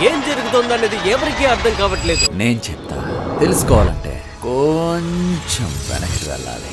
ఏం జరుగుతుందనేది ఎవరికీ అర్థం కావట్లేదు. నేను చెప్తా, తెలుసుకోవాలంటే కొంచెం వెనక్కి వెళ్ళాలి.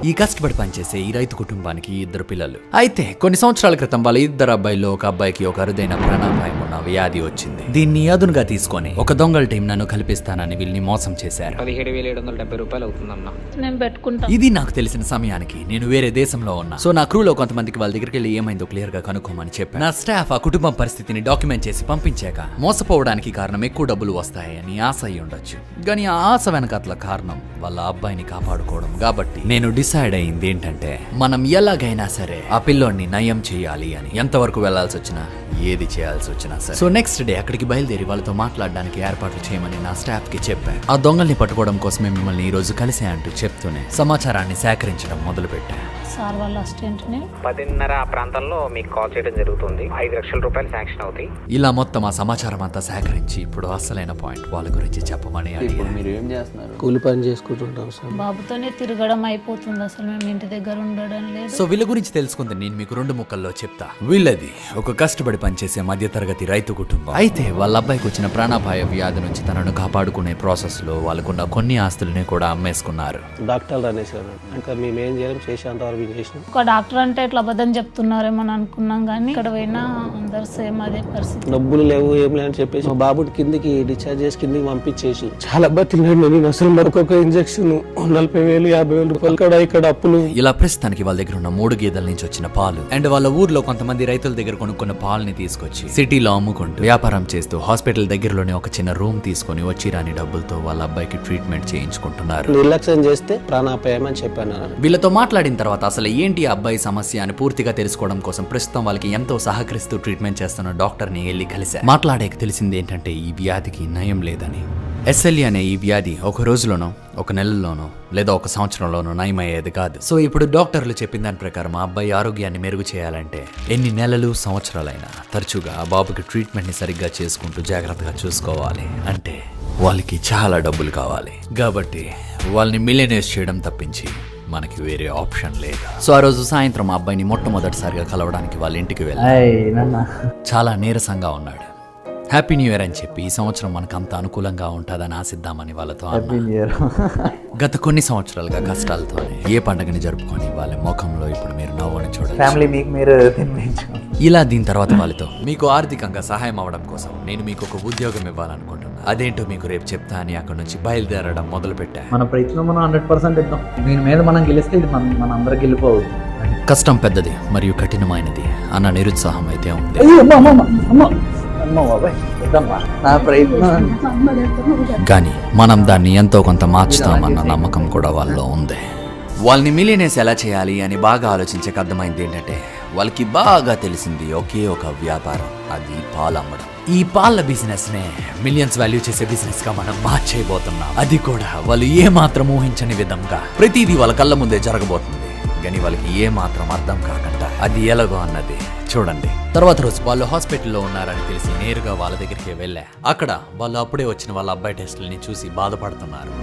ఈ కష్టపడి పనిచేసే ఈ రైతు కుటుంబానికి 2 పిల్లలు. అయితే కొన్ని సంవత్సరాల క్రితం వాళ్ళ 2 అబ్బాయిల్లో ఒక అబ్బాయికి ఒక అరుదైన ప్రాణాపాయం ఉన్న వ్యాధి వచ్చింది. దీన్ని అదునుగా తీసుకొని ఒక దొంగల టీం నన్ను కల్పిస్తానని వీళ్ళని మోసం చేశారు. 17,770 రూపాయలు అవుతుందన్నా. నేను పెట్టుకుంటా. ఇది నాకు తెలిసిన సమయానికి నేను వేరే దేశంలో ఉన్నా. సో నా క్రూలో కొంతమందికి వాళ్ళ దగ్గరికి వెళ్ళి ఏమైందో క్లియర్ గా కనుక్కోమని చెప్పాను. నా స్టాఫ్ ఆ కుటుంబం పరిస్థితిని డాక్యుమెంట్ చేసి పంపించాక మోసపోవడానికి కారణం ఎక్కువ డబ్బులు వస్తాయని ఆశ అయి ఉండొచ్చు. కానీ ఆ ఆశ వెనకట్ల కారణం వాళ్ళ అబ్బాయిని కాపాడుకోవడం. కాబట్టి నేను డిసైడ్ అయింది ఏంటంటే, మనం ఎలాగైనా సరే ఆ పిల్లోడిని నయం చేయాలి అని. ఎంతవరకు వెళ్లాల్సి వచ్చినా, ఏది చేయాల్సి వచ్చినా సరే. సో నెక్స్ట్ డే అక్కడికి బయలుదేరి వాళ్ళతో మాట్లాడడానికి ఏర్పాట్లు చేయమని నా స్టాఫ్ కి చెప్పాను. ఆ దొంగల్ని పట్టుకోవడం కోసమే మిమ్మల్ని ఈ రోజు కలిసే అంటూ చెప్తూనే సమాచారాన్ని సేకరించడం మొదలు పెట్టా. సార్ వాళ్ళ అసిస్టెంట్ని 10:30 ఆ ప్రాంతంలో మీకు కాల్ చేయడం జరుగుతుంది. 5 లక్షల రూపాయలు శాంక్షన్ అవుతాయి. ఇలా మొత్తం ఆ సమాచారం అంతా సేకరించి ఇప్పుడు అసలైన పాయింట్ వాళ్ళ గురించి చెప్పమని అడిగాను. మీరు ఏం చేస్తున్నారు? కూలి పని చేసుకుంటుంటాం సార్. బాబుతోనే తిరగడం అయిపోతుంది, అసలు మేము ఇంటి దగ్గర ఉండడం లేదు. సో వీళ్ళ గురించి తెలుసుకుంది నేను మీకు 2 ముక్కల్లో చెప్తా. వీళ్ళది ఒక కష్టపడి పనిచేసే మధ్యతరగతి రైతు కుటుంబం. అయితే వాళ్ళ అబ్బాయికి వచ్చిన ప్రాణాపాయ వ్యాధి నుంచి తనను కాపాడుకునే ప్రాసెస్ లో వాళ్ళకున్న కొన్ని ఆస్తుల్ని కూడా అమ్మేసుకున్నారు. డాక్టర్లు అనేసారు, ఇంకా మేము ఏం చేయడం చేసేంత వరకు చేసినాం. ఒక డాక్టర్ అంటే ఇట్లా అబద్ధం చెప్తున్నారేమో అని అనుకున్నాం, కానీ ఇక్కడ పోయినా అందరు సేమ్ అదే పరిస్థితి. డబ్బులు లేవు ఏం లేదని చెప్పేసి మా బాబుని కిందికి డిశ్చార్జ్ చేసి కిందికి పంపించేసి చాలా బతిలాడు. నేను అసలు మరొక ఇంజక్షన్ 40,000 50,000 రూపాయలు ఇక్కడ అప్పులు. ఇలా ప్రస్తుతానికి వాళ్ళ దగ్గర ఉన్న 3 గేదెల నుంచి వచ్చిన పాలు అండ్ వాళ్ళ ఊర్లో కొంతమంది రైతుల దగ్గర కొనుక్కున్న పాలని తీసుకొచ్చి సిటీలో అమ్ముకుంటూ వ్యాపారం చేస్తూ హాస్పిటల్ దగ్గరలోనే ఒక చిన్న రూమ్ తీసుకొని వచ్చి రాని డబ్బులతో వాళ్ళ అబ్బాయికి ట్రీట్మెంట్ చేయించుకుంటున్నారు. నిర్లక్ష్యం చేస్తే ప్రాణాపాయం అని చెప్పాను. వీళ్ళతో మాట్లాడిన తర్వాత అసలు ఏంటి ఆ అబ్బాయి సమస్య అని పూర్తిగా తెలుసుకోవడం కోసం ప్రస్తుతం వాళ్ళకి ఎంతో సహకరిస్తూ ట్రీట్మెంట్ చేస్తున్న డాక్టర్ని వెళ్ళి కలిశారు. మాట్లాడేకి తెలిసింది ఏంటంటే ఈ వ్యాధికి నయం లేదని. SLE అనే ఈ వ్యాధి ఒక రోజులోనో, ఒక నెలలోనో, లేదా ఒక సంవత్సరంలోనో నయమయ్యేది కాదు. సో ఇప్పుడు డాక్టర్లు చెప్పిన దాని ప్రకారం ఆ అబ్బాయి ఆరోగ్యాన్ని మెరుగు చేయాలంటే ఎన్ని నెలలు, సంవత్సరాలైనా తరచుగా ఆ బాబుకి ట్రీట్మెంట్ని సరిగ్గా చేసుకుంటూ జాగ్రత్తగా చూసుకోవాలి. అంటే వాళ్ళకి చాలా డబ్బులు కావాలి. కాబట్టి వాళ్ళని మిలియనర్స్ చేయడం తప్పించి మనకి వేరే ఆప్షన్ లేదు. సో ఆ రోజు సాయంత్రం ఆ అబ్బాయిని మొట్టమొదటిసారిగా కలవడానికి వాళ్ళ ఇంటికి వెళ్ళాను. చాలా నీరసంగా ఉన్నాడు. హ్యాపీ న్యూ ఇయర్ అని చెప్పి ఈ సంవత్సరం మనకు అంత అనుకూలంగా ఉంటుందని ఆశిద్దామని వాళ్ళతో గత కొన్ని సంవత్సరాలుగా కష్టాలతోనే ఏ పండుగని జరుపుకొని వాళ్ళ ముఖంలో ఇప్పుడు మీరు నవ్వుని చూడండి. ఇలా దీని తర్వాత వాళ్ళతో మీకు ఆర్థికంగా సహాయం అవ్వడం కోసం నేను మీకు ఒక ఉద్యోగం ఇవ్వాలనుకుంటున్నా, అదేంటో మీకు రేపు చెప్తా అని అక్కడ నుంచి బయలుదేరడం మొదలు పెట్టా. మన ప్రయత్నం మనం 100% ఇద్దాం. దీని మీద మనం గెలిస్తే ఇది మన అందరికి గెలిపోదు. కష్టం పెద్దది మరియు కఠినమైనది అన్న నిరుత్సాహం అయితే ఉంది. కానీ మనం దాన్ని ఎంతో కొంత మార్చుతామన్న నమ్మకం కూడా వాళ్ళలో ఉంది. వాళ్ళని మిలియనర్స్ ఎలా చేయాలి అని బాగా ఆలోచించక అర్థమైంది ఏంటంటే, వాళ్ళకి బాగా తెలిసింది ఒకే ఒక వ్యాపారం, అది పాలు అమ్మడం. ఈ పాల బిజినెస్ నే మిలియన్స్ వాల్యూ చేసే బిజినెస్ గా మనం మార్చేయబోతున్నాం. అది కూడా వాళ్ళు ఏ మాత్రం ఊహించని విధంగా. ప్రతిదీ వాళ్ళ కళ్ళ ముందే జరగబోతుంది, కానీ వాళ్ళకి ఏ మాత్రం అర్థం కాకుండా అది ఎలాగో అన్నది చూడండి. తర్వాత రోజు వాళ్ళు హాస్పిటల్లో ఉన్నారని తెలిసి నేరుగా వాళ్ళ దగ్గరికి వెళ్ళా. అక్కడ వాళ్ళు అప్పుడే వచ్చిన వాళ్ళ అబ్బాయి టెస్టులని చూసి బాధపడుతున్నారు.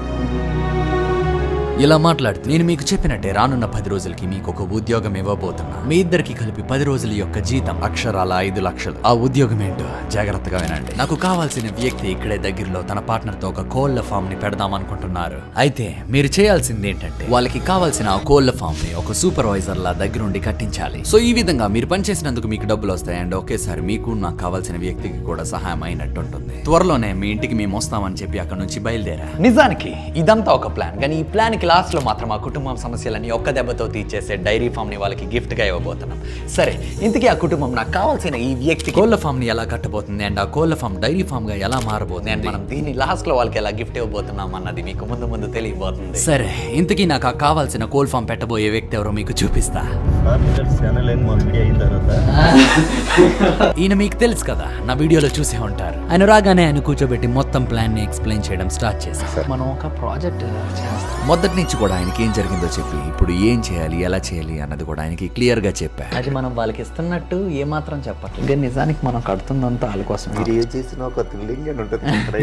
ఇలా మాట్లాడుతూ నేను మీకు చెప్పినట్టే రానున్న 10 రోజులకి మీకు ఒక ఉద్యోగం ఇవ్వబోతున్నా. మీ ఇద్దరికి కలిపి 10 రోజుల యొక్క జీతం అక్షరాల 5 లక్షలు. ఆ ఉద్యోగం ఏంటో జాగ్రత్తగా వినండి. నాకు కావాల్సిన వ్యక్తి ఇక్కడే దగ్గరలో తన పార్ట్నర్ తో ఒక కోళ్ల ఫామ్ ని పెడదాం అనుకుంటున్నారు. అయితే మీరు చేయాల్సింది ఏంటంటే వాళ్ళకి కావాల్సిన ఆ కోళ్ల ఫామ్ ని ఒక సూపర్వైజర్ లా దగ్గరుండి కట్టించాలి. సో ఈ విధంగా మీరు పనిచేసినందుకు మీకు డబ్బులు వస్తాయి అండ్ ఒకేసారి మీకు నాకు కావాల్సిన వ్యక్తికి కూడా సహాయం అయినట్టు ఉంటుంది. త్వరలోనే మీ ఇంటికి మేము వస్తామని చెప్పి అక్కడ నుంచి బయలుదేరా. నిజానికి ఇదంతా ఒక ప్లాన్, కానీ ఈ ప్లాన్ కి లాస్ట్ లో మాత్రం ఆ కుటుంబం సమస్యలని ఒక్క దెబ్బతో తీర్చేసే డైరీ ఫామ్ ని వాళ్ళకి గిఫ్ట్ గా ఇవ్వబోతున్నాం. సరే, ఇంతకీ ఆ కుటుంబం నాకు కావాల్సిన ఈ వ్యక్తి కోళ్ల ఫామ్ ని ఎలా కట్టబోతుంది అండ్ ఆ కోళ్ల ఫామ్ డైరీ ఫామ్ గా ఎలా మారబోతుంది అండ్ మనం దీన్ని లాస్ట్ లో వాళ్ళకి ఎలా గిఫ్ట్ ఇవ్వబోతున్నాం అన్నది మీకు ముందు తెలియబోతుంది. సరే, ఇంతకీ నాకు కావాల్సిన కోల్ ఫామ్ పెట్టబోయే వ్యక్తి ఎవరో మీకు చూపిస్తా. ఈయన మీకు తెలుసు కదా, నా వీడియోలో చూసే ఉంటారు. ఆయన రాగానే ఆయన కూర్చోబెట్టి మొత్తం ప్లాన్ ని ఎక్స్ప్లెయిన్ చేయడం స్టార్ట్ చేశారు. మనం ఒక ప్రాజెక్ట్ చేస్తాం. మొదటి నుంచి కూడా ఆయనకి ఏం జరిగిందో చెప్పి ఇప్పుడు ఏం చేయాలి ఎలా చేయాలి అన్నది కూడా ఆయనకి క్లియర్ గా చెప్పా. అది మనం వాళ్ళకి ఇస్తున్నట్టు ఏమాత్రం చెప్పట్లేదు. ఇంకా నిజానికి మనం కడుతుందంతా వాళ్ళ కోసం.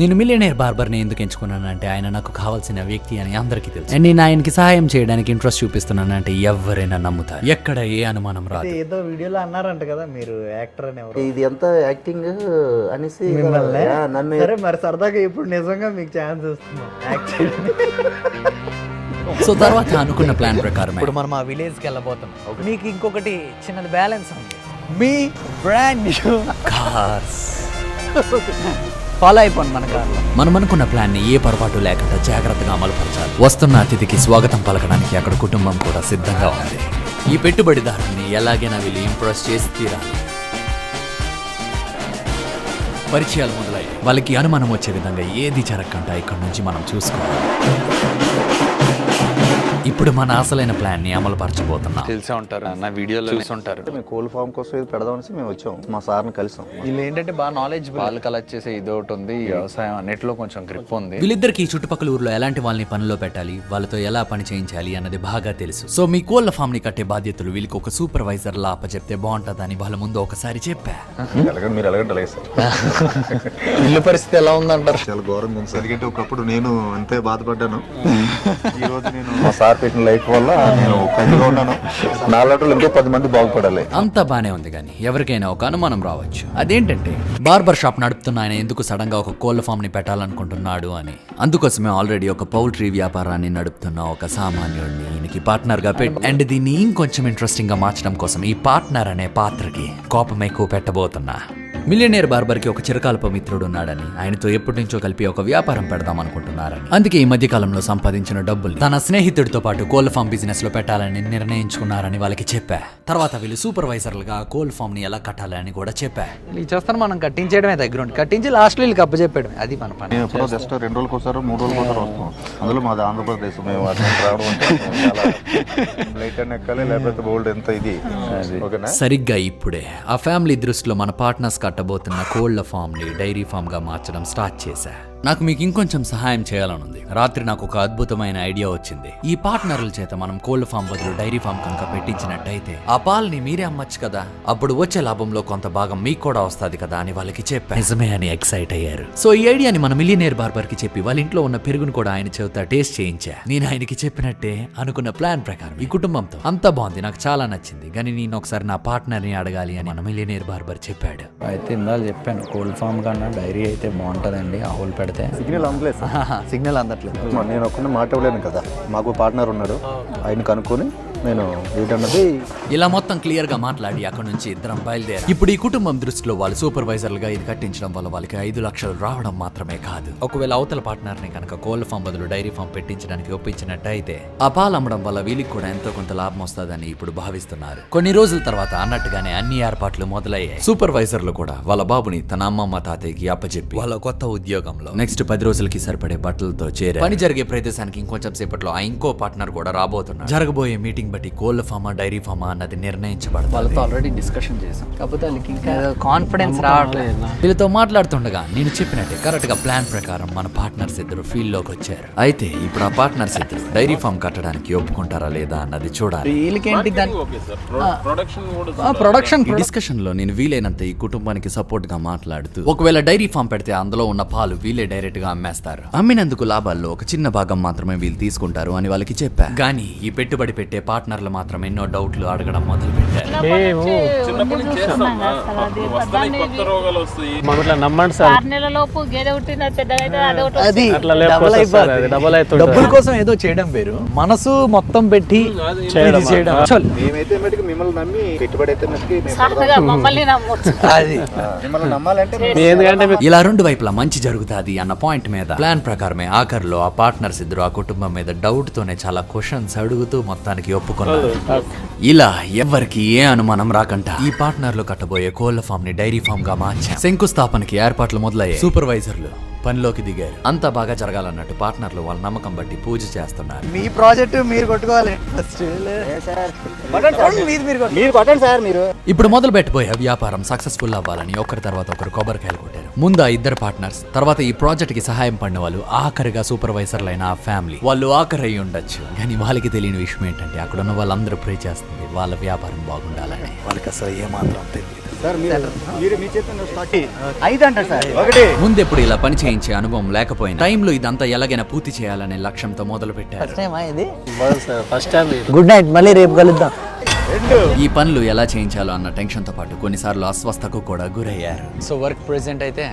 నేను మిలియనేర్ బార్బర్ని ఎందుకు ఎంచుకున్నానంటే ఆయన నాకు కావాల్సిన వ్యక్తి అని అందరికీ తెలుసు. నేను ఆయనకి సహాయం చేయడానికి ఇంట్రెస్ట్ చూపిస్తున్నానంటే ఎవరైనా నమ్ముతారు. ఎక్కడ ఏ అనుమానం రాదు. ఏదో వీడియోలో అన్నారంట కదా మీరు యాక్టర్ అని. ఎవరు ఇది ఎంత యాక్టింగ్ అనేసి మిమ్మల్ని నన్ను సరే మరి సరదాగా ఇప్పుడు నిజంగా మీకు ఛాన్స్ ఇస్తున్నాం యాక్ట్ చేయడానికి. సో తర్వాత అనుకున్న ప్లాన్ ప్రకారం ఇప్పుడు మనం ఆ విలేజ్కి వెళ్ళబోతున్నాం. మీకు ఇంకొకటి చిన్నది బ్యాలెన్స్ ఉంది. మీ బ్రాండ్ న్యూ కార్స్ ఫాలో అయిపోండి మన కార్లో. మనం అనుకున్న ప్లాన్ ని ఏ పొరపాటు లేకుండా జాగ్రత్తగా అమలుపరచాలి. వస్తున్న అతిథికి స్వాగతం పలకడానికి అక్కడ కుటుంబం కూడా సిద్ధంగా ఉంది. ఈ పెట్టుబడిదారుని ఎలాగైనా వీళ్ళు ఇంప్రెస్ చేసి తీరాలి. పరిచయాలు మొదలయ్యాయి. వాళ్ళకి అనుమానం వచ్చే విధంగా ఏది జరగకుండా ఇక్కడ నుంచి మనం చూసుకోవాలి. ఇప్పుడు మన అసలైన ప్లాన్ ని అమలుపరచబోతున్నాం. తెలిసే ఉంటారు నా వీడియోలో చూసుంటారు. మేము కోల్ ఫామ్ కోసం ఇది పెడదామనేసి మేము వచ్చాం. మా సార్ని కలిసాం. వీళ్ళు ఏంటంటే బాగా నాలెడ్జ్ వాళ్ళు కలెక్ట్ చేసే ఇది ఒకటి ఉంది. వ్యవసాయం అన్నిటిలో కొంచెం గ్రిప్ ఉంది. వీళ్ళిద్దరికి ఈ చుట్టుపక్కల ఊర్లో ఎలాంటి వాళ్ళని పనిలో పెట్టాలి, వాళ్ళతో ఎలా పని చేయించాలి అన్నది బాగా తెలుసు. సో మీ కోళ్ల ఫామ్ ని కట్టే బాధ్యతలు వీళ్ళకి ఒక సూపర్వైజర్ లా అప్పచెప్తే బాగుంటుందని వాళ్ళ ముందు ఒకసారి చెప్పా. మీరు ఎలాగంటే అలాగే సార్. ఇల్లు పరిస్థితి ఎలా ఉందంటారు? చాలా ఘోరంగా ఉంది సార్. ఎందుకంటే ఒకప్పుడు నేను అంతే బాధపడ్డాను. ఈ రోజు నేను మా సార్ పెట్టిన లైఫ్ వల్ల నేను ఖచ్చితంగా ఉన్నాను. నాలుగు ఇంకో 10 మంది బాగుపడాలి. అంతా బానే ఉంది కానీ ఎవరికైనా ఒక అనుమానం రావచ్చు. అదేంటంటే బార్బర్ షాప్ నడుపుతున్న ఆయన ఎందుకు సడన్ గా ఒక కోళ్ల ఫామ్ ని పెట్టాలనుకుంటున్నాడు అని. అందుకోసమే ఆల్రెడీ ఒక పౌల్ట్రీ వ్యాపారాన్ని నడుపుతున్న ఒక సామాన్యుడిని ఈయనకి పార్ట్నర్ గా పెట్టి అండ్ దీన్ని ఇంకొంచెం ఇంట్రెస్టింగ్ గా మార్చడం కోసం ఈ పార్ట్నర్ అనే పాత్రకి కోపం ఎక్కువ పెట్టబోతున్నా. మిలియనేర్ బార్బర్ కి ఒక చిరకాలపు మిత్రుడు ఉన్నాడని, ఆయనతో ఎప్పటి నుంచో కలిపి ఒక వ్యాపారం పెడదాం అనుకుంటున్నారని. అందుకే ఈ మధ్య కాలంలో సంపాదించిన డబ్బులు తన స్నేహితుడితో పాటు కోళ్ల ఫామ్ బిజినెస్ లో పెట్టాలని నిర్ణయించుకున్నారని వాళ్ళకి చెప్పా. తర్వాత వీళ్ళు సూపర్వైజర్లుగా కోళ్ల ఫామ్ ని ఎలా కట్టాలని కూడా చెప్పా. చేస్తాను మనం కట్టించేయడమే దగ్గర ఉండి కట్టించి లాస్ట్ వీళ్ళకి అప్పచెప్పడం అది మన పని. నేను ఎప్పుడో జస్ట్ 2 రోజులకు ఒకసారి 3 రోజులకు ఒకసారి వస్తాం. అందులో మాది ఆంధ్రప్రదేశ్. మేము రావడం అంటే చాలా లైట్ అండ్ ఎక్కాలి, లేకపోతే బోల్డ్ ఎంత ఇది. ఓకేనా? సరిగ్గా ఇప్పుడే ఆ ఫ్యామిలీ దృష్టిలో మన పార్ట్నర్స్ కట్టబోతున్న కోళ్ల ఫామ్ ని డైరీ ఫామ్ గా మార్చడం స్టార్ట్ చేశా. నాకు మీకు ఇంకొంచెం సహాయం చేయాలనుంది. రాత్రి నాకు ఒక అద్భుతమైన ఐడియా వచ్చింది. ఈ పార్ట్నర్ల చేత మనం కోళ్ల ఫామ్ బదులు డైరీ ఫామ్ కనుక పెట్టించినట్టయితే ఆ పాలని మీరే అమ్మచ్చు కదా, అప్పుడు వచ్చే లాభంలో కొంత భాగం మీకు కూడా వస్తుంది కదా అని వాళ్ళకి చెప్పా. నిజమే అని ఎక్సైట్ అయ్యారు. సో ఈ ఐడియాని మన మిలియనేర్ బార్బర్ కి చెప్పి వాళ్ళ ఇంట్లో ఉన్న పెరుగును కూడా ఆయన చేత టేస్ట్ చేయించా. నేను ఆయనకి చెప్పినట్టే అనుకున్న ప్లాన్ ప్రకారం ఈ కుటుంబంతో అంతా బాగుంది, నాకు చాలా నచ్చింది. కానీ నేను ఒకసారి నా పార్ట్నర్ ని అడగాలి అని మన మిలియనేర్ బార్బర్ చెప్పాడు. అయితే ఇందాక చెప్పాను కోల్డ్ ఫామ్ కన్నా డైరీ అయితే బాగుంటుందండి. ఆవులు పెడితే సిగ్నల్ అందలేదు. సిగ్నల్ అందట్లేదు. నేను ఒక్కనే మాట్లాడలేను కదా, మాకు పార్ట్నర్ ఉన్నాడు. ఆయన కనుక్కొని నేను ఏంటన్నది ఇలా మొత్తం క్లియర్ గా మాట్లాడి అక్కడ నుంచి ఇద్దరం బయలుదేరా. ఇప్పుడు ఈ కుటుంబం దృష్టిలో వాళ్ళు సూపర్వైజర్లుగా ఇది కట్టించడం వల్ల వాళ్ళకి 5 లక్షలు రావడం మాత్రమే కాదు, ఒకవేళ అవతల పార్ట్నర్ ని కనుక కోళ్ల ఫామ్ బదులు డైరీ ఫామ్ పెట్టించడానికి ఒప్పించినట్టయితే ఆ పాలు అమ్మడం వల్ల వీళ్ళకి కూడా ఎంతో కొంత లాభం వస్తుందని ఇప్పుడు భావిస్తున్నారు. కొన్ని రోజుల తర్వాత అన్నట్టుగానే అన్ని ఏర్పాట్లు మొదలయ్యాయి. సూపర్వైజర్లు కూడా వాళ్ళ బాబుని తన అమ్మమ్మ తాతయ్యకి అప్పచెప్పి వాళ్ళ కొత్త ఉద్యోగంలో నెక్స్ట్ 10 రోజులకి సరిపడే బట్టలతో చేరారు. పని జరిగే ప్రదేశానికి ఇంకొంచెం సేపట్లో ఆ ఇంకో పార్ట్నర్ కూడా రాబోతున్నారు. జరగబోయే మీటింగ్ బట్టి కోళ్ల ఫామా డైరీ ఫామా అన్నది నిర్ణయించబడదు. వాళ్ళతో ఆల్రెడీ డిస్కషన్ చేసాం, కాకపోతే వాళ్ళకి ఇంకా కాన్ఫిడెన్స్ రావట్లేదు. వీళ్ళతో మాట్లాడుతుండగా నేను చెప్పినట్టే కరెక్ట్ గా ప్లాన్ ప్రకారం మన పార్ట్నర్స్ ఇద్దరు ఫీల్డ్ లోకి వచ్చారు. అయితే ఇప్పుడు ఆ పార్ట్నర్స్ ఇద్దరు డైరీ ఫామ్ కట్టడానికి ఒప్పుకుంటారా లేదా అన్నది చూడాలి. వీళ్ళకేంటి ప్రొడక్షన్ ఈ డిస్కషన్ లో నేను వీలైనంత ఈ కుటుంబానికి సపోర్ట్ గా మాట్లాడుతూ ఒకవేళ డైరీ ఫామ్ పెడితే అందులో ఉన్న పాలు వీళ్ళే డైరెక్ట్ గా అమ్మేస్తారు. అమ్మినందుకు లాభాల్లో ఒక చిన్న భాగం మాత్రమే వీళ్ళు తీసుకుంటారు అని వాళ్ళకి చెప్పా. కానీ ఈ పెట్టుబడి పెట్టే పార్ట్నర్లు మాత్రం ఎన్నో డౌట్లు అడగడం మొదలు పెట్టారు. డబ్బుల కోసం ఏదో చేయడం వేరు, మనసు మొత్తం పెట్టి చేయడం. మేమైతే మటుకు మిమ్మల్ని నమ్మి పెట్టుబడి అయితే మిమ్మల్ని నమ్మాలంటే ఇలా 2 వైపులా మంచి జరుగుతుంది అన్న పాయింట్ మీద ప్లాన్ ప్రకారమే ఆఖరిలో ఆ పార్ట్నర్స్ ఇద్దరు ఆ కుటుంబం మీద డౌట్ తోనే చాలా క్వశ్చన్స్ అడుగుతూ మొత్తానికి ఒప్పుకున్నారు. ఇలా ఎవరికి ఏ అనుమానం రాకుండా ఈ పార్ట్నర్లు కట్టబోయే కోళ్ల ఫామ్ ని డైరీ ఫామ్ గా మార్చారు. శంకుస్థాపనకి ఏర్పాట్లు మొదలయ్యాయి. సూపర్వైజర్లు పనిలోకి దిగారు. అంతా బాగా జరగాలన్నట్టు పార్ట్నర్లు వాళ్ళ నమ్మకం బట్టి పూజ చేస్తున్నారు. మీ ప్రాజెక్ట్ మీరు కొట్టుకోవాలి ఫస్ట్. ఇప్పుడు మొదలు పెట్టబోయే వ్యాపారం సక్సెస్ఫుల్ అవ్వాలని ఒకరి తర్వాత ఒకరు కొబ్బరికాయలు కొట్టారు. ముందు ఆ ఇద్దరు పార్ట్నర్స్, తర్వాత ఈ ప్రాజెక్ట్ కి సహాయం పడిన వాళ్ళు, ఆఖరిగా సూపర్వైజర్లైన ఆ ఫ్యామిలీ. వాళ్ళు ఆఖరి అయి ఉండొచ్చు, కానీ వాళ్ళకి తెలియని విషయం ఏంటంటే అక్కడ ఉన్న వాళ్ళందరూ ప్రే చేస్తుంది వాళ్ళ వ్యాపారం బాగుండాలని. వాళ్ళకి అసలు ఏమాత్రం తెలియదు. ముందెప్పుడు ఇలా పని చేయించే అనుభవం లేకపోయినా టైంలో ఇదంతా ఎలాగైనా పూర్తి చేయాలనే లక్ష్యంతో మొదలు పెట్టారు. ఫస్ట్ టైం గుడ్ నైట్, మళ్ళీ రేపు కలుద్దాం. ఈ పనులు ఎలా చేయించాలో అన్న టెన్షన్తో పాటు కొన్నిసార్లు అస్వస్థకు కూడా గురయ్యారు. సో వర్క్ ప్రెసెంట్ అయితే